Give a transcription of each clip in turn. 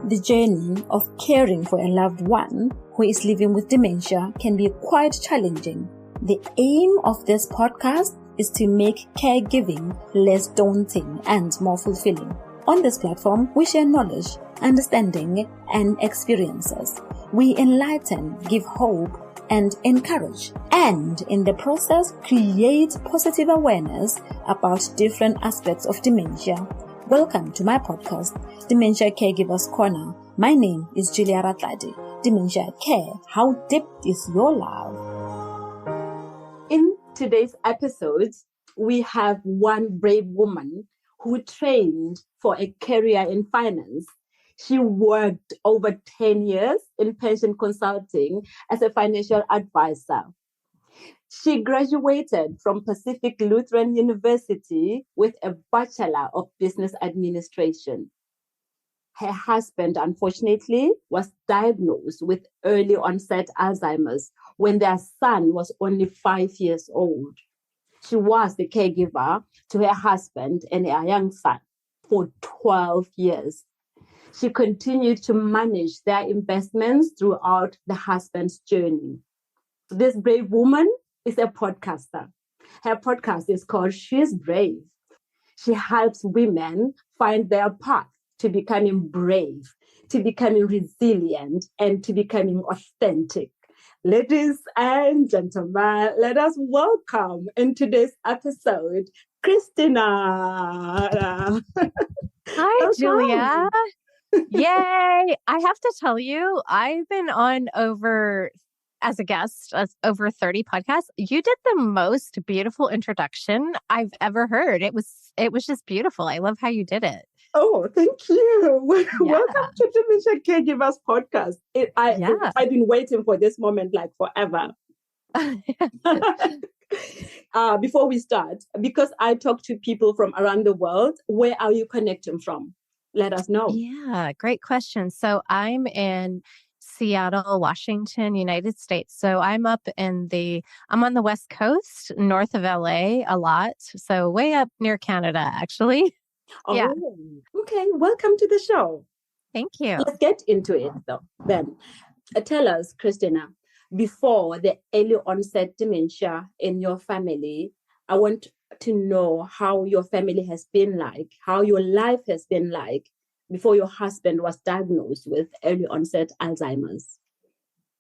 The journey of caring for a loved one who is living with dementia can be quite challenging. The aim of this podcast is to make caregiving less daunting and more fulfilling. On this platform, we share knowledge, understanding, and experiences. We enlighten, give hope, and encourage, and in the process, create positive awareness about different aspects of dementia. Welcome to my podcast, Dementia Caregivers Corner. My name is Juliah Ratladi. Dementia Care, how deep is your love? In today's episode, we have one brave woman who trained for a career in finance. She worked over 10 years in pension consulting as a financial advisor. She graduated from Pacific Lutheran University with a Bachelor of Business Administration. Her husband, unfortunately, was diagnosed with early onset Alzheimer's when their son was only 5 years old. She was the caregiver to her husband and their young son for 12 years. She continued to manage their investments throughout the husband's journey. This brave woman is a podcaster. Her podcast is called She's Brave. She helps women find their path to becoming brave, to becoming resilient, and to becoming authentic. Ladies and gentlemen, let us welcome in today's episode, Kristina. Hi, Julia. Yay. I have to tell you, I've been on as a guest, over 30 podcasts. You did the most beautiful introduction I've ever heard. It was just beautiful. I love how you did it. Oh, thank you. Welcome to Dementia Caregivers podcast. I've been waiting for this moment like forever. Before we start, because I talk to people from around the world, where are you connecting from? Let us know. Yeah, great question. So I'm in Seattle, Washington, United States. So I'm on the West Coast, north of LA a lot. So way up near Canada, actually. Oh, yeah. Okay. Welcome to the show. Thank you. Let's get into it though. Then tell us, Kristina, before the early onset dementia in your family, I want to know how your family has been like, how your life has been like before your husband was diagnosed with early onset Alzheimer's.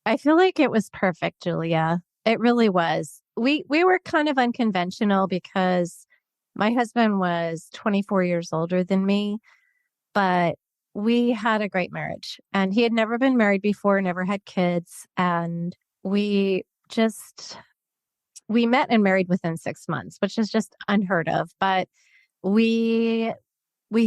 I feel like it was perfect, Julia. It really was. We were kind of unconventional because my husband was 24 years older than me, but we had a great marriage, and he had never been married before, never had kids. And we met and married within 6 months, which is just unheard of. But we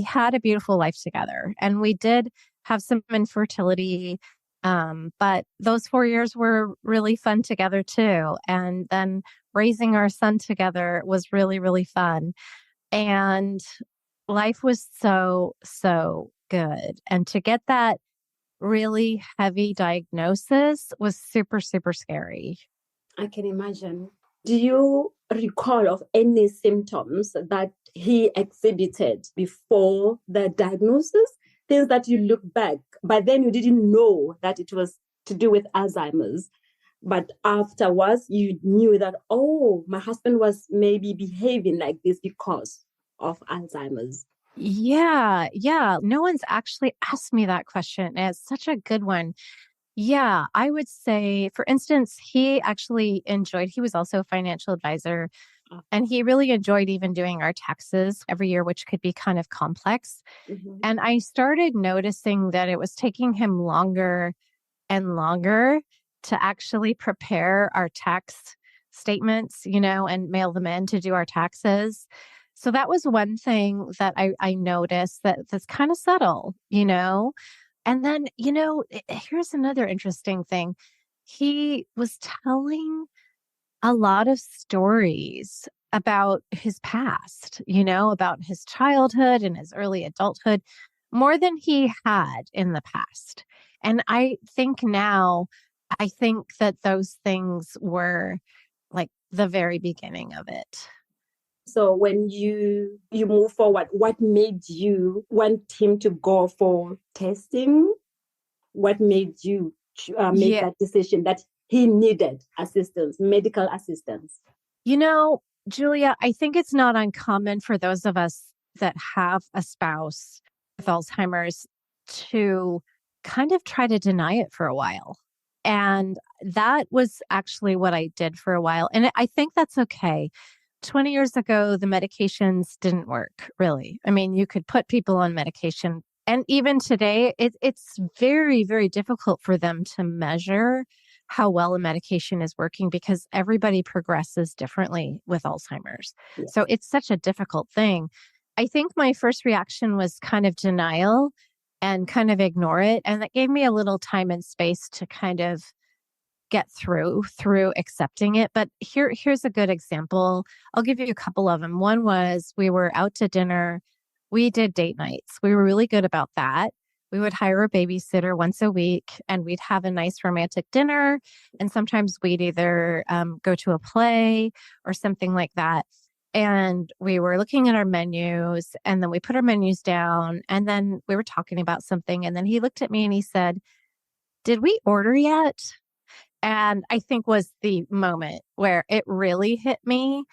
had a beautiful life together, and we did have some infertility. But those 4 years were really fun together too. And then raising our son together was really, really fun. And life was so, so good. And to get that really heavy diagnosis was super, super scary. I can imagine. Do you recall of any symptoms that he exhibited before the diagnosis? Things that you look back, but then you didn't know that it was to do with Alzheimer's. But afterwards, you knew that, oh, my husband was maybe behaving like this because of Alzheimer's. Yeah. No one's actually asked me that question. And it's such a good one. Yeah, I would say, for instance, he was also a financial advisor, and he really enjoyed even doing our taxes every year, which could be kind of complex. Mm-hmm. And I started noticing that it was taking him longer and longer to actually prepare our tax statements, and mail them in to do our taxes. So that was one thing that I noticed that's kind of subtle, And then, here's another interesting thing. He was telling a lot of stories about his past, about his childhood and his early adulthood, more than he had in the past. And I think that those things were like the very beginning of it. So when you move forward, what made you want him to go for testing? What made you make that decision that he needed assistance, medical assistance? Julia, I think it's not uncommon for those of us that have a spouse with Alzheimer's to kind of try to deny it for a while. And that was actually what I did for a while. And I think that's okay. 20 years ago, the medications didn't work, really. I mean, you could put people on medication. And even today, it's very, very difficult for them to measure how well a medication is working because everybody progresses differently with Alzheimer's. Yes. So it's such a difficult thing. I think my first reaction was kind of denial and kind of ignore it. And that gave me a little time and space to kind of get through accepting it. But here's a good example. I'll give you a couple of them. One was we were out to dinner. We did date nights. We were really good about that. We would hire a babysitter once a week and we'd have a nice romantic dinner. And sometimes we'd either go to a play or something like that. And we were looking at our menus and then we put our menus down and then we were talking about something. And then he looked at me and he said, "Did we order yet?" And I think was the moment where it really hit me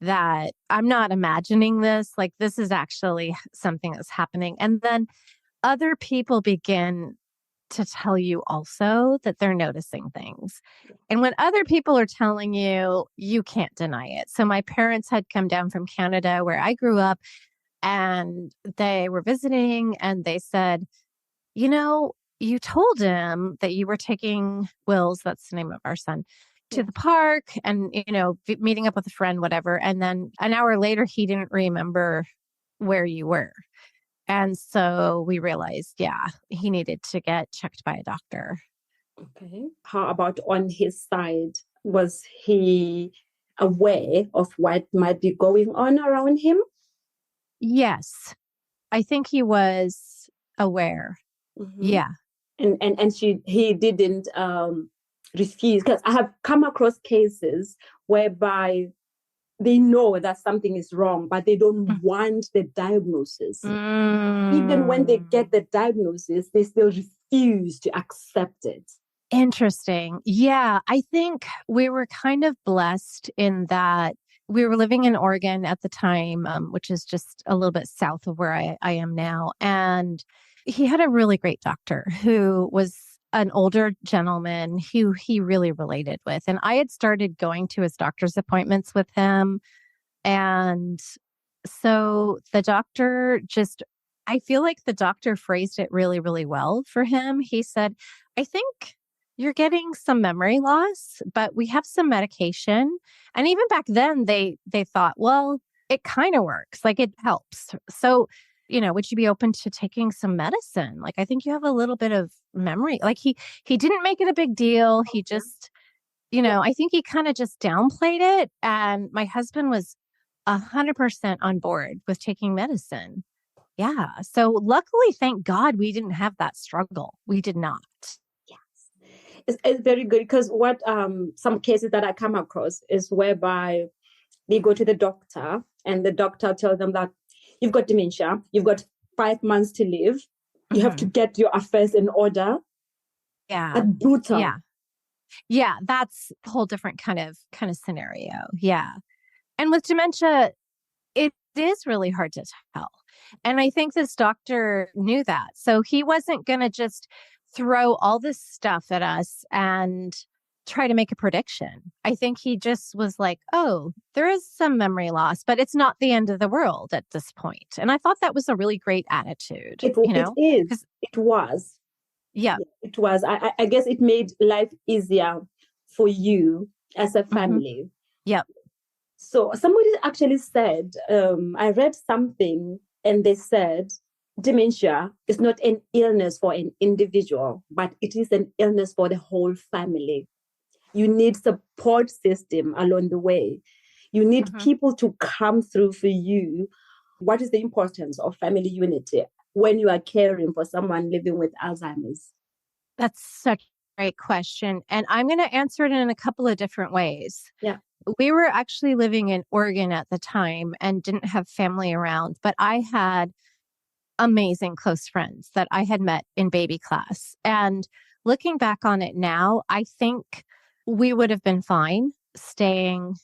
that I'm not imagining this. Like, this is actually something that's happening. And then other people begin to tell you also that they're noticing things. And when other people are telling you, you can't deny it. So my parents had come down from Canada where I grew up and they were visiting and they said, you told him that you were taking Wills, that's the name of our son, to the park and, meeting up with a friend, whatever. And then an hour later, he didn't remember where you were. And so we realized, he needed to get checked by a doctor. Okay. How about on his side? Was he aware of what might be going on around him? Yes. I think he was aware. Mm-hmm. Yeah. And he didn't refuse, because I have come across cases whereby they know that something is wrong, but they don't want the diagnosis. Even when they get the diagnosis, they still refuse to accept it. Interesting. Yeah, I think we were kind of blessed in that we were living in Oregon at the time, which is just a little bit south of where I am now. And he had a really great doctor who was an older gentleman who he really related with. And I had started going to his doctor's appointments with him. And so the doctor I feel like the doctor phrased it really, really well for him. He said, "I think you're getting some memory loss, but we have some medication." And even back then they thought, well, it kind of works, like it helps. So, would you be open to taking some medicine? Like, I think you have a little bit of memory. Like he didn't make it a big deal. He just, I think he kind of just downplayed it. And my husband was 100% on board with taking medicine. Yeah. So luckily, thank God we didn't have that struggle. We did not. It's very good, because what some cases that I come across is whereby they go to the doctor and the doctor tells them that you've got dementia, you've got 5 months to live, you have to get your affairs in order. Yeah. That's brutal. Yeah, that's a whole different kind of scenario. Yeah. And with dementia, it is really hard to tell. And I think this doctor knew that. So he wasn't going to just throw all this stuff at us and try to make a prediction. I think he just was like, oh, there is some memory loss, but it's not the end of the world at this point. And I thought that was a really great attitude. It is. It was. Yeah. It was. I guess it made life easier for you as a family. Yep. So somebody actually said, I read something and they said, dementia is not an illness for an individual, but it is an illness for the whole family. You need support system along the way. You need people to come through for you. What is the importance of family unity when you are caring for someone living with Alzheimer's? That's such a great question. And I'm going to answer it in a couple of different ways. Yeah. we were actually living in Oregon at the time and didn't have family around, but I had amazing close friends that I had met in baby class. And looking back on it now, I think we would have been fine staying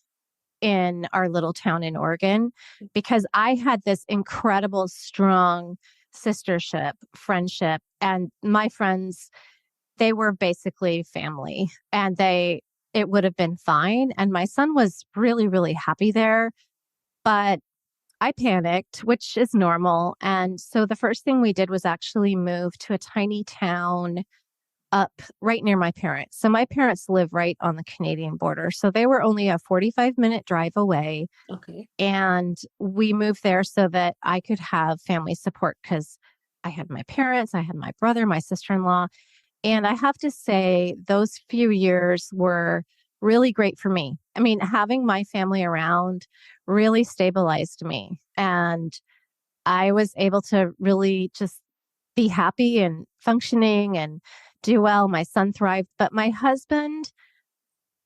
in our little town in Oregon because I had this incredible, strong sistership, friendship, and my friends, they were basically family and it would have been fine. And my son was really, really happy there, but I panicked, which is normal. And so the first thing we did was actually move to a tiny town up right near my parents. So my parents live right on the Canadian border. So they were only a 45-minute drive away. Okay. And we moved there so that I could have family support because I had my parents, I had my brother, my sister-in-law. And I have to say, those few years were really great for me. I mean, having my family around really stabilized me. And I was able to really just be happy and functioning and do well. My son thrived. But my husband,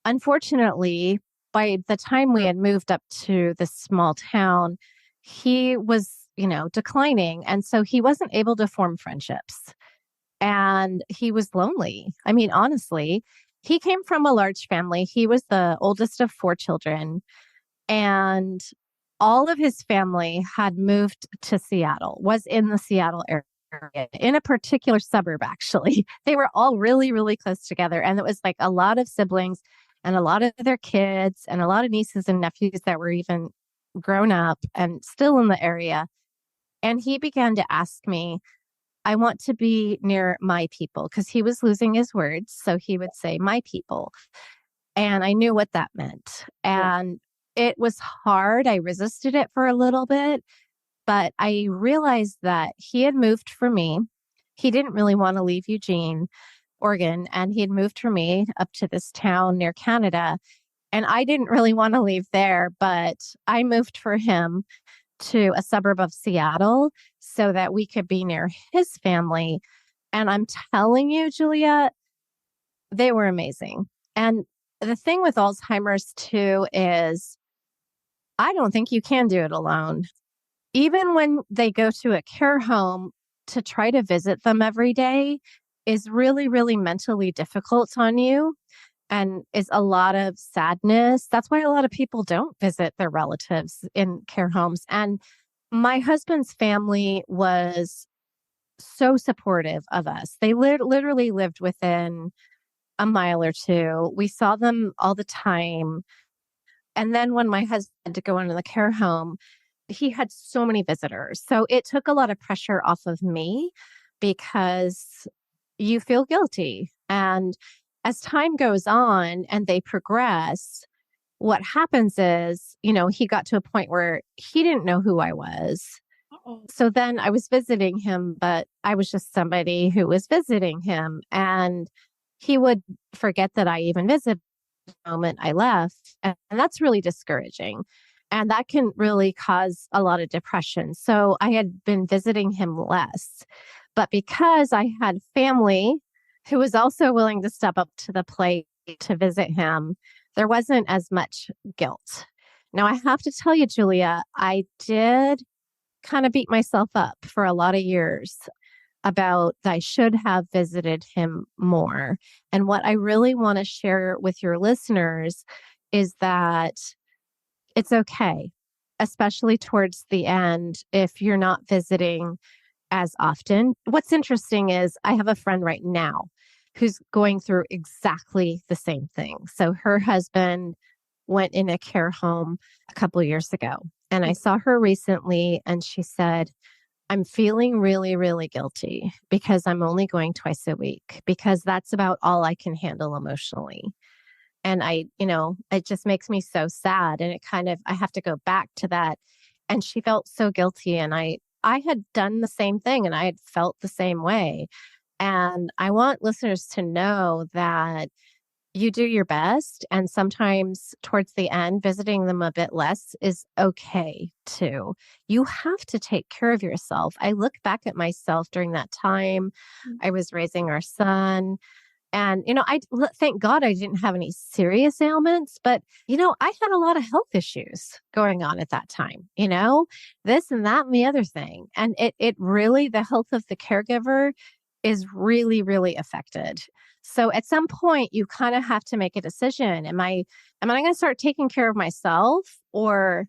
unfortunately, by the time we had moved up to this small town, he was, declining. And so he wasn't able to form friendships. And he was lonely. I mean, honestly, he came from a large family. He was the oldest of 4 children. And all of his family had moved to Seattle, was in the Seattle area, in a particular suburb, actually. They were all really, really close together. And it was like a lot of siblings and a lot of their kids and a lot of nieces and nephews that were even grown up and still in the area. And he began to ask me, I want to be near my people because he was losing his words. So he would say, my people. And I knew what that meant. And it was hard. I resisted it for a little bit, but I realized that he had moved for me. He didn't really want to leave Eugene, Oregon, and he had moved for me up to this town near Canada. And I didn't really want to leave there, but I moved for him to a suburb of Seattle so that we could be near his family. And I'm telling you, Julia, they were amazing. And the thing with Alzheimer's too is I don't think you can do it alone. Even when they go to a care home, to try to visit them every day is really, really mentally difficult on you and is a lot of sadness. That's why a lot of people don't visit their relatives in care homes. And my husband's family was so supportive of us. They literally lived within a mile or two. We saw them all the time. And then when my husband had to go into the care home, he had so many visitors. So it took a lot of pressure off of me because you feel guilty. And as time goes on and they progress, what happens is, he got to a point where he didn't know who I was. So then I was visiting him, but I was just somebody who was visiting him. And he would forget that I even visited the moment I left. And that's really discouraging. And that can really cause a lot of depression. So I had been visiting him less. But because I had family who was also willing to step up to the plate to visit him, there wasn't as much guilt. Now, I have to tell you, Julia, I did kind of beat myself up for a lot of years about I should have visited him more. And what I really want to share with your listeners is that it's okay, especially towards the end, if you're not visiting as often. What's interesting is I have a friend right now who's going through exactly the same thing. So her husband went in a care home a couple of years ago, and I saw her recently and she said, I'm feeling really, really guilty because I'm only going twice a week because that's about all I can handle emotionally. And it just makes me so sad. And I have to go back to that. And she felt so guilty. And I had done the same thing and I had felt the same way. And I want listeners to know that you do your best. And sometimes towards the end, visiting them a bit less is okay too. You have to take care of yourself. I look back at myself during that time. I was raising our son. And, thank God I didn't have any serious ailments, but, I had a lot of health issues going on at that time, this and that and the other thing. And it really, the health of the caregiver is really, really affected. So at some point you kind of have to make a decision. Am I going to start taking care of myself, or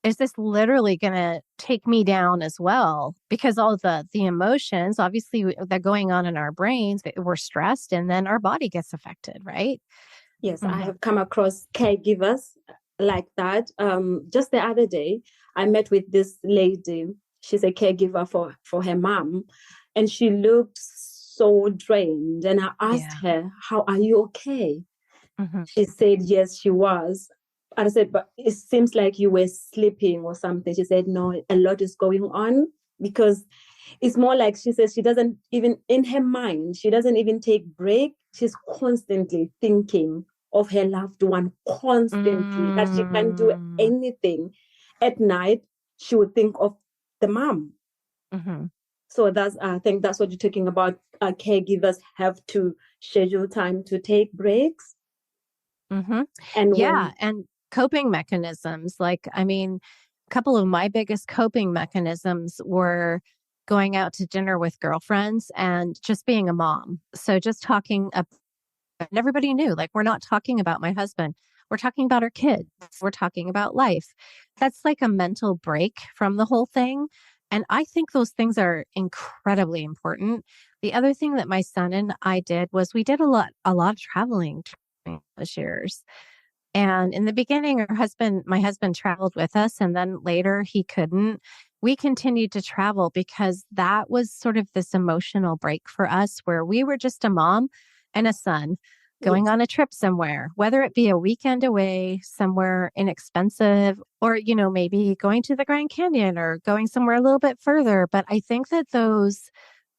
is this literally going to take me down as well? Because all the emotions, obviously, they're going on in our brains. We're stressed, and then our body gets affected, right? Yes, I have come across caregivers like that. Just the other day, I met with this lady. She's a caregiver for her mom, and she looked so drained. And I asked her, "How are you okay?" She said, yes, she was. I said, but it seems like you were sleeping or something. She said, no, a lot is going on, because it's more like, she says, she doesn't even, in her mind, she doesn't even take break. She's constantly thinking of her loved one, constantly, that she can't do anything. At night, she would think of the mom. So I think that's what you're talking about. Caregivers have to schedule time to take breaks. And and coping mechanisms. A couple of my biggest coping mechanisms were going out to dinner with girlfriends and just being a mom. So just talking up, and everybody knew, we're not talking about my husband. We're talking about our kids. We're talking about life. That's like a mental break from the whole thing. And I think those things are incredibly important. The other thing that my son and I did was we did a lot of traveling during those years. And in the beginning, my husband traveled with us, and then later he couldn't. We continued to travel because that was sort of this emotional break for us, where we were just a mom and a son going on a trip somewhere, whether it be a weekend away somewhere inexpensive, or, maybe going to the Grand Canyon or going somewhere a little bit further. But I think that those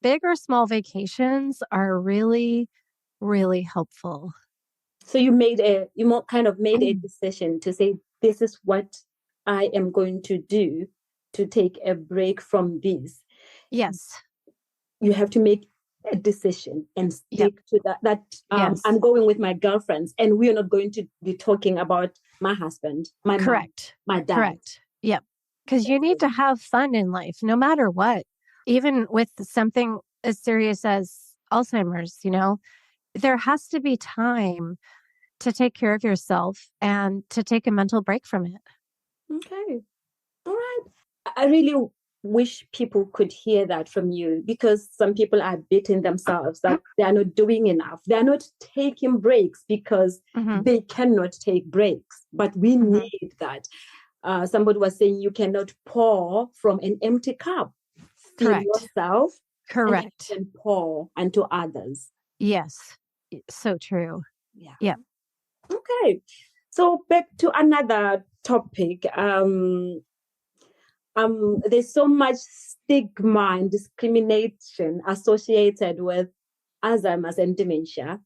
big or small vacations are really, really helpful. So you kind of made a decision to say, this is what I am going to do to take a break from this. Yes. You have to make a decision and stick to that. I'm going with my girlfriends, and we're not going to be talking about my husband, my mom, my dad. Correct. Yep. Because you need to have fun in life, no matter what. Even with something as serious as Alzheimer's, there has to be time to take care of yourself and to take a mental break from it. Okay. All right. I really wish people could hear that from you, because some people are beating themselves that they are not doing enough. They are not taking breaks because they cannot take breaks, but we need that. Somebody was saying you cannot pour from an empty cup. Fill yourself. Correct. And pour unto others. Yes. So true. Yeah. Okay. So back to another topic. There's so much stigma and discrimination associated with Alzheimer's and dementia.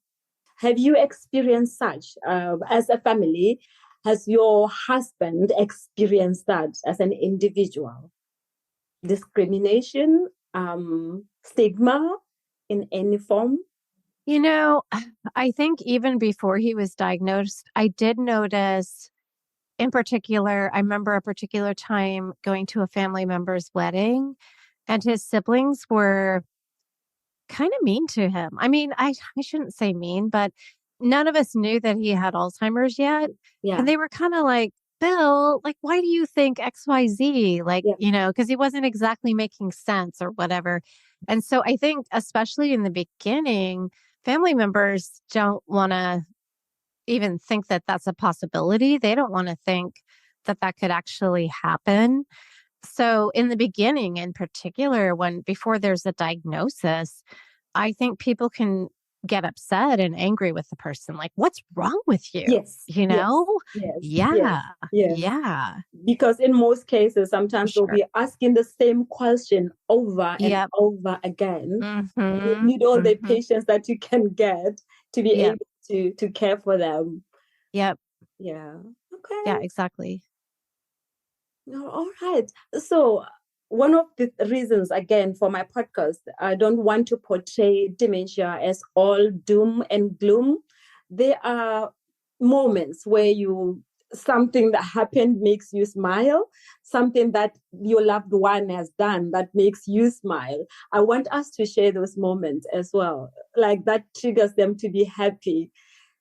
Have you experienced such as a family? Has your husband experienced that as an individual? Discrimination, stigma in any form? I think even before he was diagnosed, I did notice, in particular, I remember a particular time going to a family member's wedding, and his siblings were kind of mean to him. I shouldn't say mean, but none of us knew that he had Alzheimer's yet. Yeah. And they were kind of like, Bill, why do you think XYZ? Because he wasn't exactly making sense or whatever. And so I think, especially in the beginning, family members don't want to even think that that's a possibility. They don't want to think that that could actually happen. So in the beginning, in particular, before there's a diagnosis, I think people can get upset and angry with the person. Like, what's wrong with you? Yes. Yes. Yeah. Yes. Yeah. Because in most cases, sometimes they'll be asking the same question over and over again. You need all the patience that you can get to be able to care for them. Yep. Yeah. Okay. Yeah, exactly. All right. So one of the reasons, again, for my podcast, I don't want to portray dementia as all doom and gloom. There are moments where something that happened makes you smile, something that your loved one has done that makes you smile. I want us to share those moments as well, like that triggers them to be happy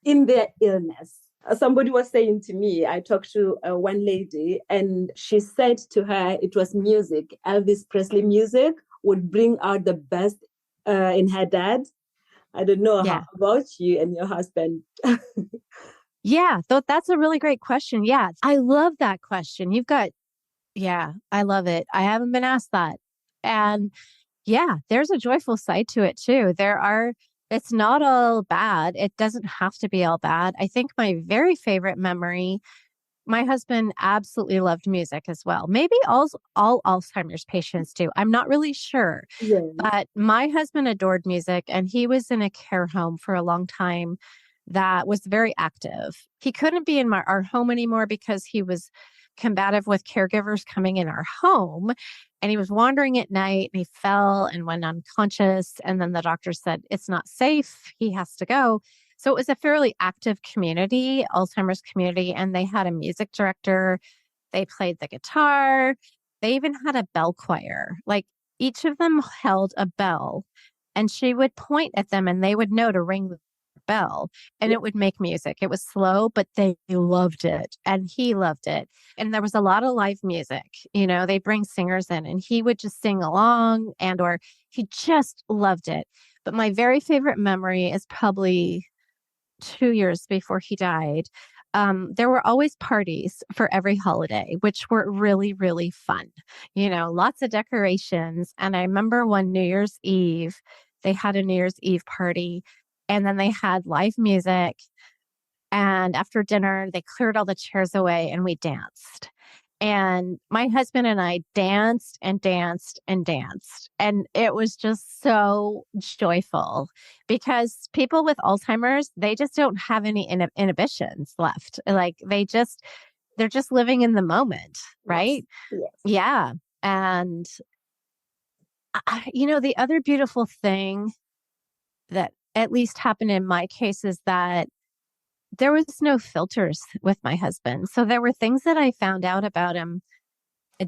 in their illness. Somebody was saying to me, I talked to one lady, and she said to her it was music. Elvis Presley music would bring out the best in her dad. I don't know how about you and your husband. Yeah, that's a really great question. Yeah, I love that question. I love it. I haven't been asked that. And yeah, there's a joyful side to it too. It's not all bad. It doesn't have to be all bad. I think my very favorite memory, my husband absolutely loved music as well. Maybe all Alzheimer's patients do. I'm not really sure. Yes. But my husband adored music, and he was in a care home for a long time that was very active. He couldn't be in our home anymore because he was combative with caregivers coming in our home, and he was wandering at night and he fell and went unconscious. And then the doctor said, it's not safe. He has to go. So it was a fairly active community, Alzheimer's community, and they had a music director. They played the guitar. They even had a bell choir. Like each of them held a bell, and she would point at them and they would know to ring the bell, and it would make music. It was slow, but they loved it and he loved it. And there was a lot of live music. They'd bring singers in and he would just sing along, or he just loved it. But my very favorite memory is probably 2 years before he died. There were always parties for every holiday, which were really, really fun. Lots of decorations. And I remember one New Year's Eve, they had a New Year's Eve party, and then they had live music. And after dinner, they cleared all the chairs away and we danced. And my husband and I danced and danced and danced. And it was just so joyful because people with Alzheimer's, they just don't have any inhibitions left. Like they're just living in the moment, right? Yes. Yeah. And, the other beautiful thing that at least happened in my case is that there was no filters with my husband. So there were things that I found out about him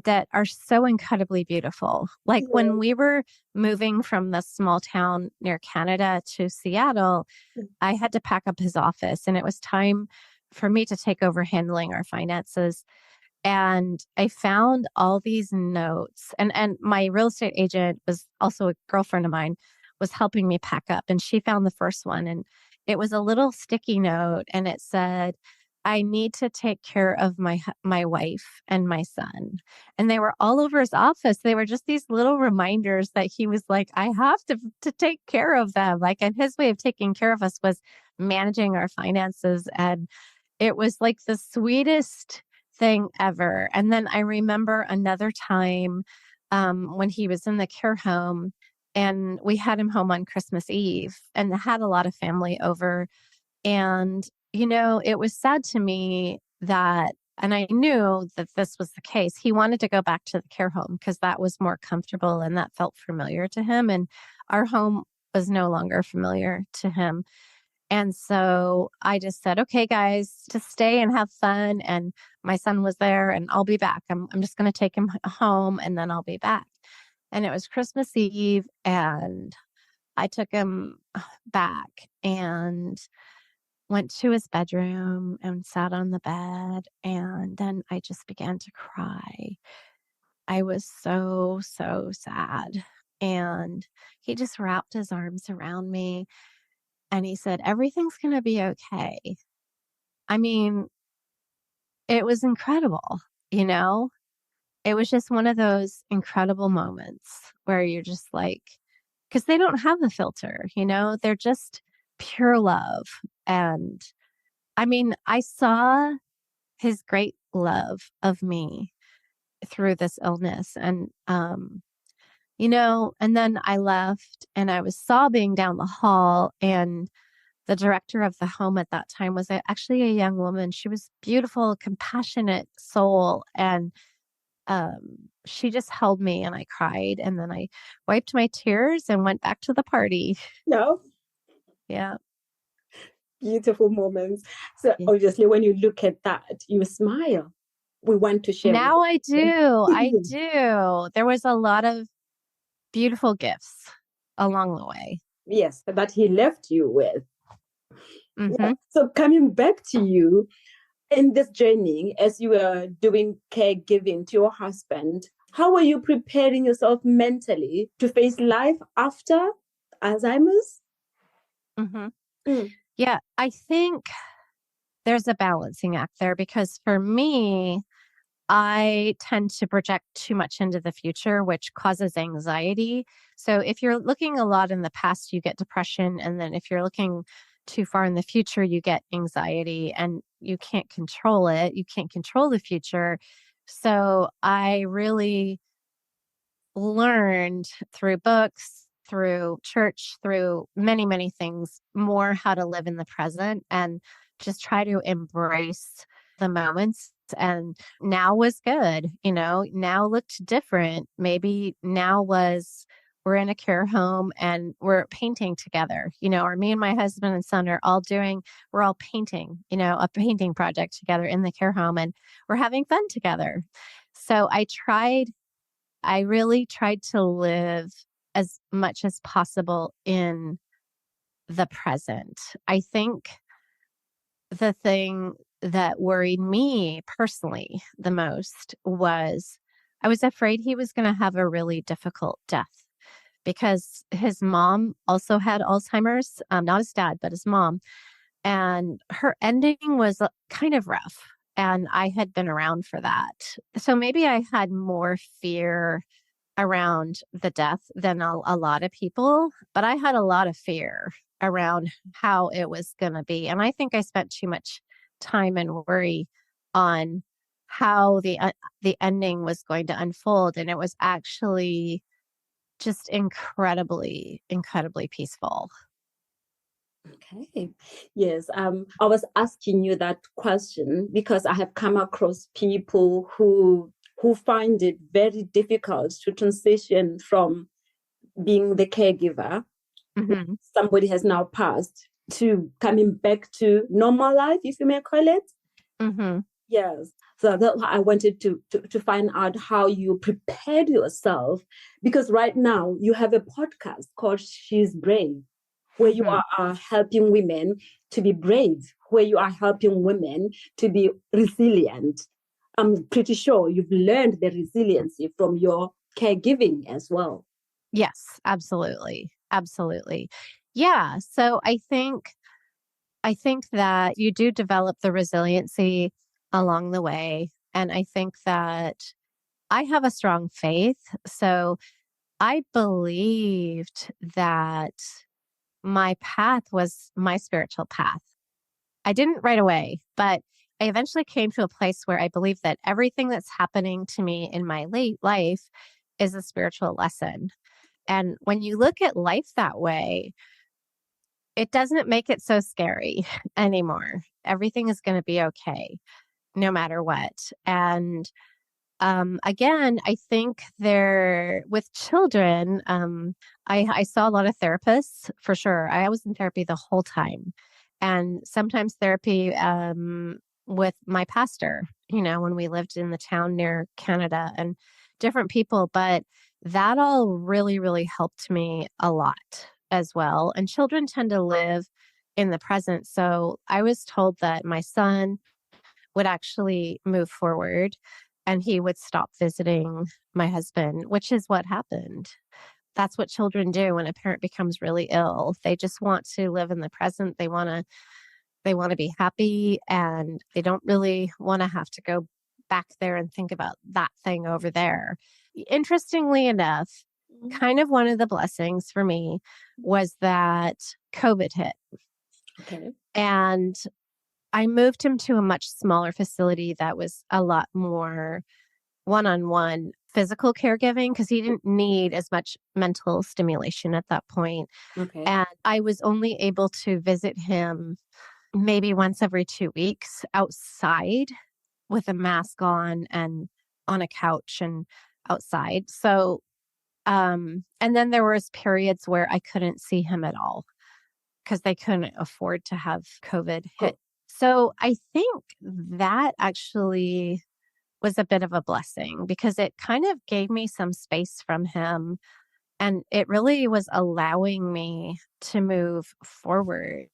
that are so incredibly beautiful. Like when we were moving from the small town near Canada to Seattle, I had to pack up his office, and it was time for me to take over handling our finances. And I found all these notes, and my real estate agent was also a girlfriend of mine, was helping me pack up, and she found the first one, and it was a little sticky note, and it said, I need to take care of my wife and my son. And they were all over his office. They were just these little reminders that he was like, I have to take care of them. Like, and his way of taking care of us was managing our finances. And it was like the sweetest thing ever. And then I remember another time when he was in the care home, and we had him home on Christmas Eve and had a lot of family over. And, it was sad to me that, and I knew that this was the case, he wanted to go back to the care home because that was more comfortable and that felt familiar to him. And our home was no longer familiar to him. And so I just said, okay, guys, just stay and have fun. And my son was there and I'll be back. I'm just going to take him home and then I'll be back. And it was Christmas Eve, and I took him back and went to his bedroom and sat on the bed. And then I just began to cry. I was so, so sad. And he just wrapped his arms around me and he said, everything's going to be okay. I mean, it was incredible, It was just one of those incredible moments where you're just like, because they don't have a filter, they're just pure love. And I mean, I saw his great love of me through this illness. And, and then I left and I was sobbing down the hall, and the director of the home at that time was actually a young woman. She was beautiful, compassionate soul. And she just held me and I cried, and then I wiped my tears and went back to the party. No, Yeah. beautiful moments. So Yeah. obviously, when you look at that, you smile. We want to share with Now I do. I you. do. There was a lot of beautiful gifts along the way. Yes, that he left you with. Yeah. Hmm. So coming back to you in this journey, as you were doing caregiving to your husband, how were you preparing yourself mentally to face life after Alzheimer's? Hmm. Mm. Yeah, I think there's a balancing act there because for me, I tend to project too much into the future, which causes anxiety. So if you're looking a lot in the past, you get depression. And then if you're looking too far in the future, you get anxiety and you can't control it. You can't control the future. So I really learned through books, through church, through many, many things, more how to live in the present and just try to embrace the moments. And now was good, now looked different. Maybe now we're in a care home and we're painting together, or me and my husband and son we're all painting, a painting project together in the care home and we're having fun together. So I really tried to live as much as possible in the present. I think the thing that worried me personally the most was I was afraid he was going to have a really difficult death because his mom also had Alzheimer's, not his dad, but his mom. And her ending was kind of rough. And I had been around for that. So maybe I had more fear around the death than a lot of people, but I had a lot of fear around how it was going to be. And I think I spent too much time and worry on how the ending was going to unfold. And it was actually just incredibly, incredibly peaceful. Okay. Yes. I was asking you that question because I have come across people who find it very difficult to transition from being the caregiver, Mm-hmm. somebody has now passed, to coming back to normal life, if you may call it. Mm-hmm. Yes. So that's why I wanted to find out how you prepared yourself, because right now you have a podcast called She's Brave, where you are helping women to be brave, where you are helping women to be resilient. I'm pretty sure you've learned the resiliency from your caregiving as well. Yes, absolutely. Absolutely. Yeah. So I think that you do develop the resiliency along the way. And I think that I have a strong faith. So I believed that my path was my spiritual path. I didn't right away, but I eventually came to a place where I believe that everything that's happening to me in my late life is a spiritual lesson. And when you look at life that way, it doesn't make it so scary anymore. Everything is going to be okay, no matter what. And again, I think with children, I saw a lot of therapists for sure. I was in therapy the whole time, and sometimes therapy with my pastor. When we lived in the town near Canada, and different people, but that all really, really helped me a lot as well. And children tend to live in the present, so I was told that my son would actually move forward and he would stop visiting my husband, which is what happened. That's what children do when a parent becomes really ill. They just want to live in the present. They want to be happy, and they don't really want to have to go back there and think about that thing over there. Interestingly enough, kind of one of the blessings for me was that COVID hit. Okay. And I moved him to a much smaller facility that was a lot more one-on-one physical caregiving because he didn't need as much mental stimulation at that point. Okay. And I was only able to visit him maybe once every 2 weeks outside with a mask on and on a couch. And outside. So, and then there was periods where I couldn't see him at all because they couldn't afford to have COVID hit. So I think that actually was a bit of a blessing because it kind of gave me some space from him. And it really was allowing me to move forward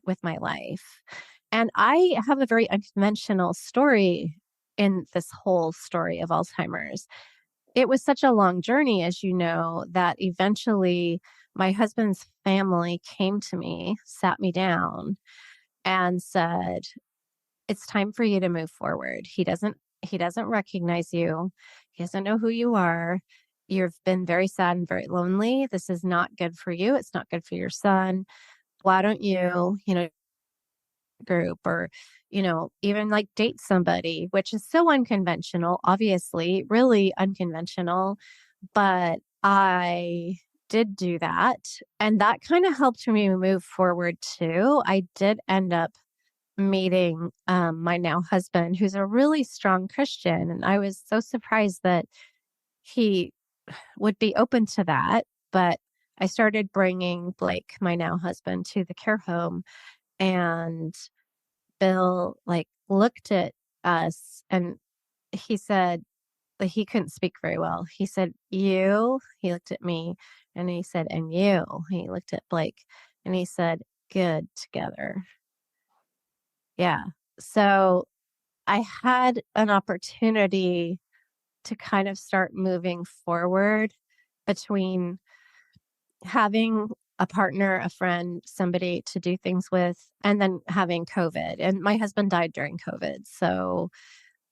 with my life. And I have a very unconventional story in this whole story of Alzheimer's. It was such a long journey, as you know, that eventually my husband's family came to me, sat me down, and said, "It's time for you to move forward. He doesn't recognize you. He doesn't know who you are. You've been very sad and very lonely. This is not good for you. It's not good for your son. Why don't you, group or, even like date somebody," which is so unconventional, obviously, really unconventional. But I did do that. And that kind of helped me move forward too. I did end up meeting my now husband, who's a really strong Christian. And I was so surprised that he would be open to that. But I started bringing Blake, my now husband, to the care home. And Bill looked at us and he said, he couldn't speak very well. He said, "You," he looked at me and he said, "And you," he looked at Blake and he said, "Good together." Yeah. So I had an opportunity to kind of start moving forward between having a partner, a friend, somebody to do things with, and then having COVID. And my husband died during COVID. So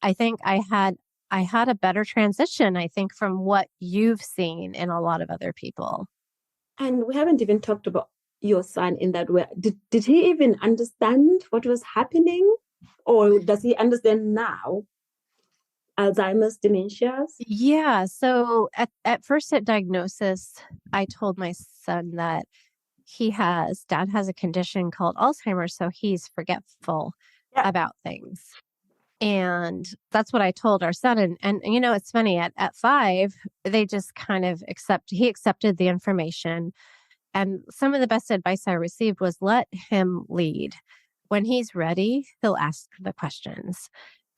I think I had a better transition, I think, from what you've seen in a lot of other people. And we haven't even talked about your son in that way. Did he even understand what was happening? Or does he understand now Alzheimer's, dementias? Yeah. So at first at diagnosis, I told my son that dad has a condition called Alzheimer's. So he's forgetful about things. And that's what I told our son. And it's funny, at 5, they just kind of he accepted the information. And some of the best advice I received was let him lead. When he's ready, he'll ask the questions.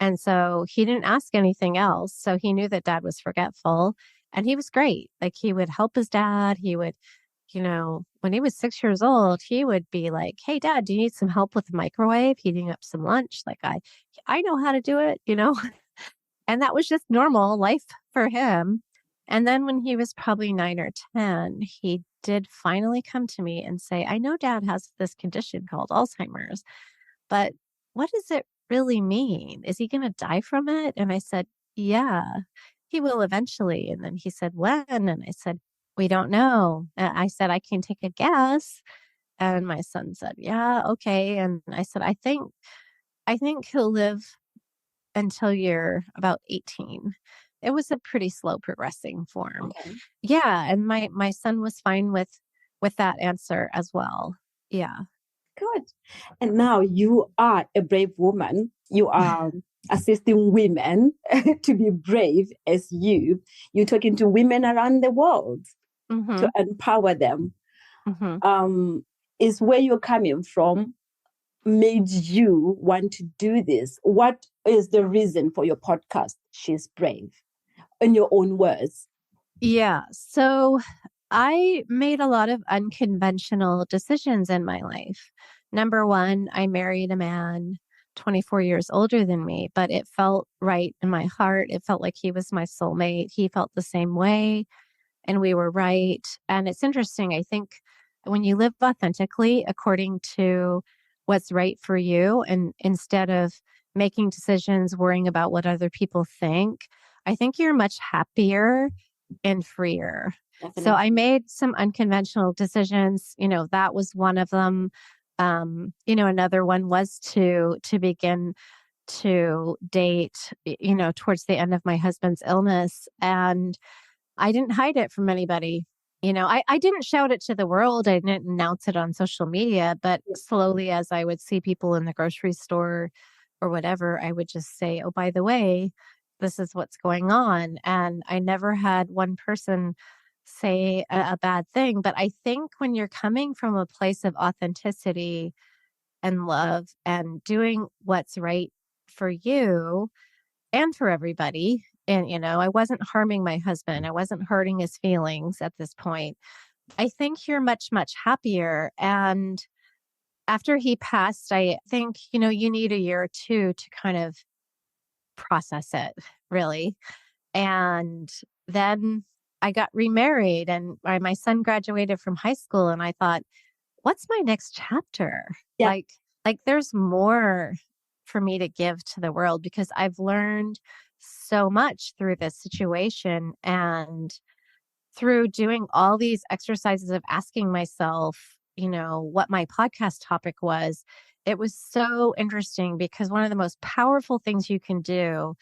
And so he didn't ask anything else. So he knew that dad was forgetful and he was great. Like he would help his dad. He would, when he was 6 years old, he would be like, "Hey dad, do you need some help with the microwave? Heating up some lunch?" Like I know how to do it, And that was just normal life for him. And then when he was probably 9 or 10, he did finally come to me and say, "I know dad has this condition called Alzheimer's, but what does it really mean? Is he going to die from it?" And I said, "Yeah, he will eventually." And then he said, "When?" And I said, "We don't know." I said, "I can take a guess." And my son said, "Yeah, okay." And I said, I think he'll live until you're about 18. It was a pretty slow progressing form. Okay. Yeah. And my son was fine with that answer as well. Yeah. Good. And now you are a brave woman. You are assisting women to be brave as you. You're talking to women around the world to empower them. Is where you're coming from made you want to do this? What is the reason for your podcast, She's Brave, in your own words? Yeah. So I made a lot of unconventional decisions in my life. Number one, I married a man 24 years older than me, but it felt right in my heart. It felt like he was my soulmate. He felt the same way, and we were right. And it's interesting. I think when you live authentically according to what's right for you, and instead of making decisions worrying about what other people think, I think you're much happier and freer. Definitely. So I made some unconventional decisions. That was one of them. Another one was to begin to date, towards the end of my husband's illness. And I didn't hide it from anybody. I didn't shout it to the world. I didn't announce it on social media, but slowly as I would see people in the grocery store or whatever, I would just say, "Oh, by the way, this is what's going on. And I never had one person say a bad thing. But I think when you're coming from a place of authenticity and love and doing what's right for you and for everybody, and, I wasn't harming my husband, I wasn't hurting his feelings at this point, I think you're much, much happier. And after he passed, I think, you need a year or two to kind of process it, really. And then I got remarried and my son graduated from high school, and I thought, what's my next chapter? Yeah. Like there's more for me to give to the world, because I've learned so much through this situation, and through doing all these exercises of asking myself, what my podcast topic was. It was so interesting, because one of the most powerful things you can do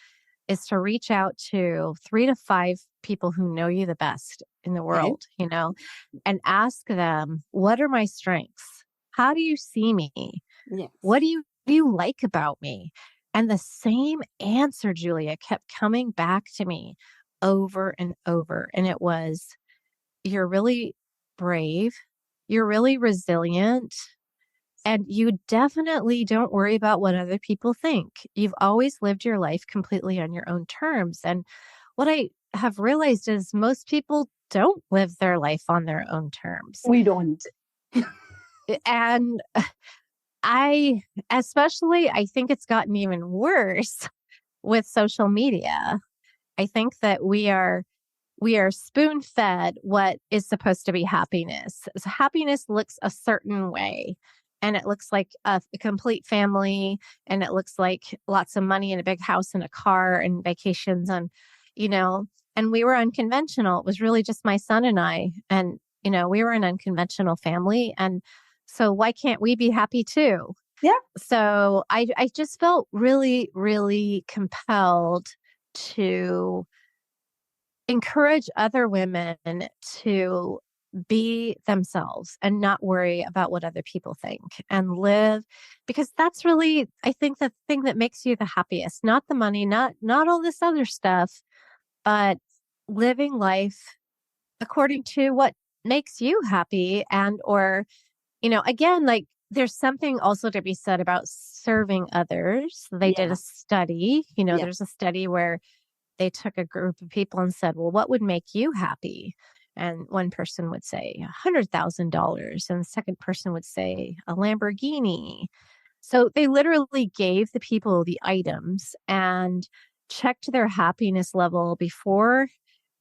is to reach out to 3 to 5 people who know you the best in the world, and ask them, what are my strengths? How do you see me? Yes. What do you like about me? And the same answer, Julia, kept coming back to me over and over. And it was, you're really brave. You're really resilient. And you definitely don't worry about what other people think. You've always lived your life completely on your own terms. And what I have realized is most people don't live their life on their own terms. We don't. And I think it's gotten even worse with social media. I think that we are spoon-fed what is supposed to be happiness. So happiness looks a certain way, and it looks like a complete family, and it looks like lots of money and a big house and a car and vacations, and and we were unconventional. It was really just my son and I, and we were an unconventional family, and so why can't we be happy too? Yeah. So I just felt really, really compelled to encourage other women to be themselves and not worry about what other people think, and live, because that's really, I think, the thing that makes you the happiest, not the money, not all this other stuff, but living life according to what makes you happy. And, or, again, like there's something also to be said about serving others. They did a study, there's a study where they took a group of people and said, well, what would make you happy? And one person would say $100,000, and the second person would say a Lamborghini. So they literally gave the people the items and checked their happiness level before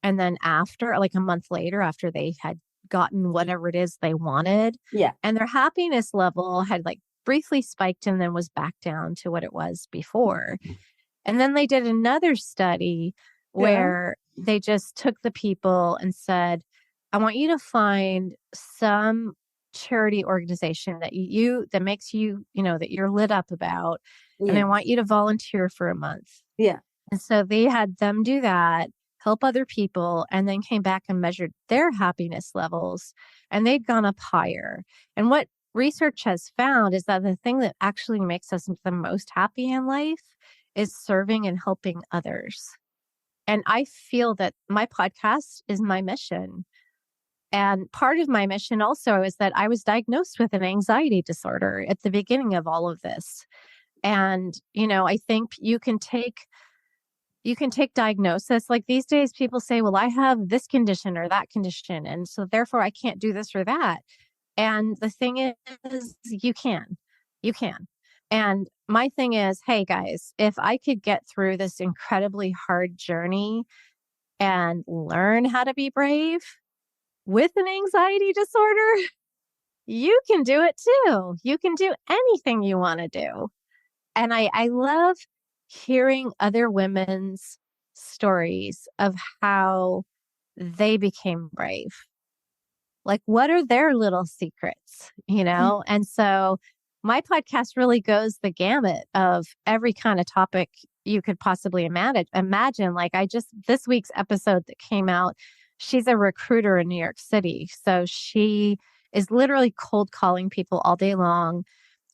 and then after, like a month later, after they had gotten whatever it is they wanted. Yeah. And their happiness level had like briefly spiked and then was back down to what it was before. And then they did another study where they just took the people and said, I want you to find some charity organization that makes you, that you're lit up about. Yeah. And I want you to volunteer for a month. Yeah. And so they had them do that, help other people, and then came back and measured their happiness levels, and they'd gone up higher. And what research has found is that the thing that actually makes us the most happy in life is serving and helping others. And I feel that my podcast is my mission. And part of my mission also is that I was diagnosed with an anxiety disorder at the beginning of all of this. And, I think you can take diagnosis. Like these days, people say, well, I have this condition or that condition, and so therefore I can't do this or that. And the thing is, you can. And my thing is, hey guys, if I could get through this incredibly hard journey and learn how to be brave with an anxiety disorder, you can do it too. You can do anything you want to do. And I love hearing other women's stories of how they became brave. Like, what are their little secrets, And so my podcast really goes the gamut of every kind of topic you could possibly imagine. Like this week's episode that came out, she's a recruiter in New York City. So she is literally cold calling people all day long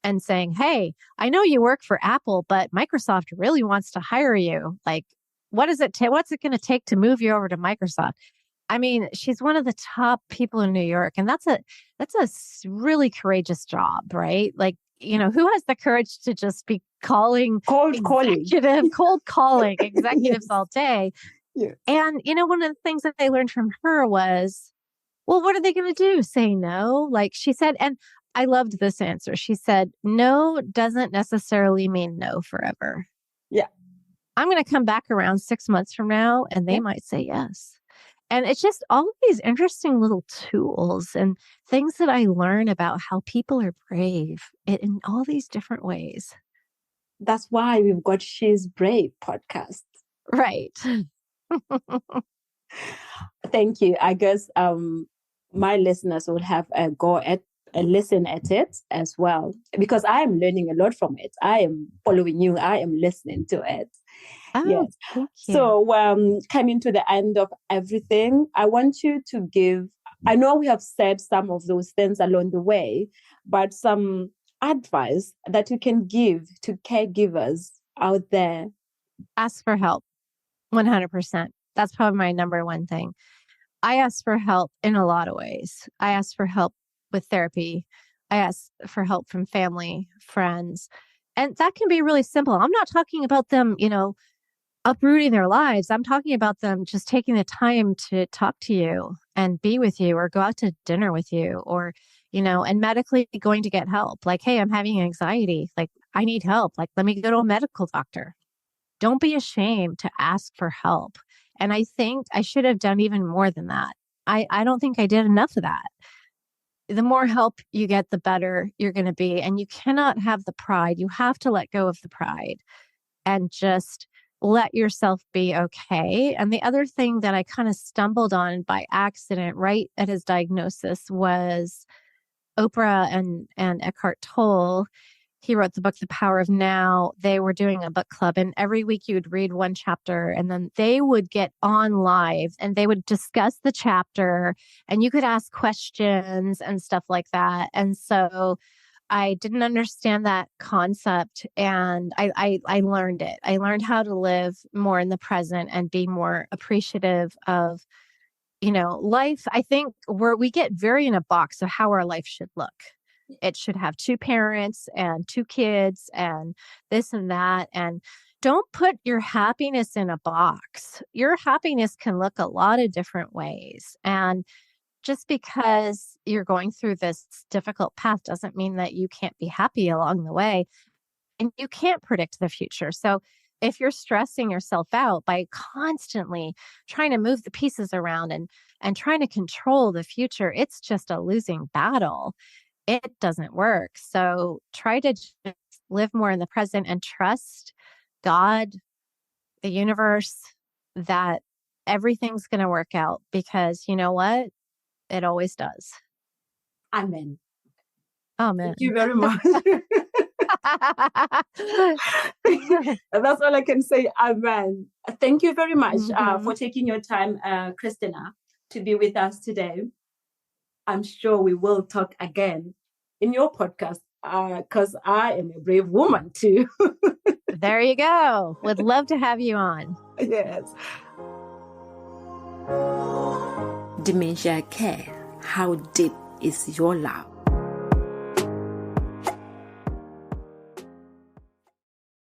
and saying, hey, I know you work for Apple, but Microsoft really wants to hire you. Like, What's it going to take to move you over to Microsoft? I mean, she's one of the top people in New York, and that's a really courageous job, right? Like, who has the courage to just be calling cold calling executives yes. all day? Yes. And, one of the things that they learned from her was, well, what are they going to do? Say no? Like she said, and I loved this answer. She said, no doesn't necessarily mean no forever. Yeah. I'm going to come back around 6 months from now and they might say yes. And it's just all of these interesting little tools and things that I learn about how people are brave in all these different ways. That's why we've got She's Brave podcast. Right. Thank you. I guess my listeners will have a go at a listen at it as well, because I am learning a lot from it. I am following you. I am listening to it. Oh, yes. Thank you. So coming to the end of everything, I want you to give, I know we have said some of those things along the way, but some advice that you can give to caregivers out there. Ask for help. 100%. That's probably my number one thing. I ask for help in a lot of ways. I ask for help with therapy. I ask for help from family, friends. And that can be really simple. I'm not talking about them, uprooting their lives. I'm talking about them just taking the time to talk to you and be with you or go out to dinner with you or, and medically going to get help. Like, hey, I'm having anxiety. Like, I need help. Like, let me go to a medical doctor. Don't be ashamed to ask for help. And I think I should have done even more than that. I don't think I did enough of that. The more help you get, the better you're going to be. And you cannot have the pride. You have to let go of the pride and just let yourself be okay. And the other thing that I kind of stumbled on by accident right at his diagnosis was Oprah and Eckhart Tolle. He wrote the book, The Power of Now. They were doing a book club, and every week you would read one chapter, and then they would get on live and they would discuss the chapter, and you could ask questions and stuff like that. And so I didn't understand that concept, and I learned it. I learned how to live more in the present and be more appreciative of, life. I think we get very in a box of how our life should look. It should have 2 parents and 2 kids and this and that. And don't put your happiness in a box. Your happiness can look a lot of different ways. And just because you're going through this difficult path doesn't mean that you can't be happy along the way. And you can't predict the future. So if you're stressing yourself out by constantly trying to move the pieces around and trying to control the future, it's just a losing battle. It doesn't work. So try to just live more in the present and trust God, the universe, that everything's going to work out, because you know what? It always does. Amen. Amen. Thank you very much. That's all I can say. Amen. Thank you very much for taking your time, Kristina, to be with us today. I'm sure we will talk again in your podcast, because I am a brave woman too. There you go. Would love to have you on. Yes. Dementia care. How deep is your love?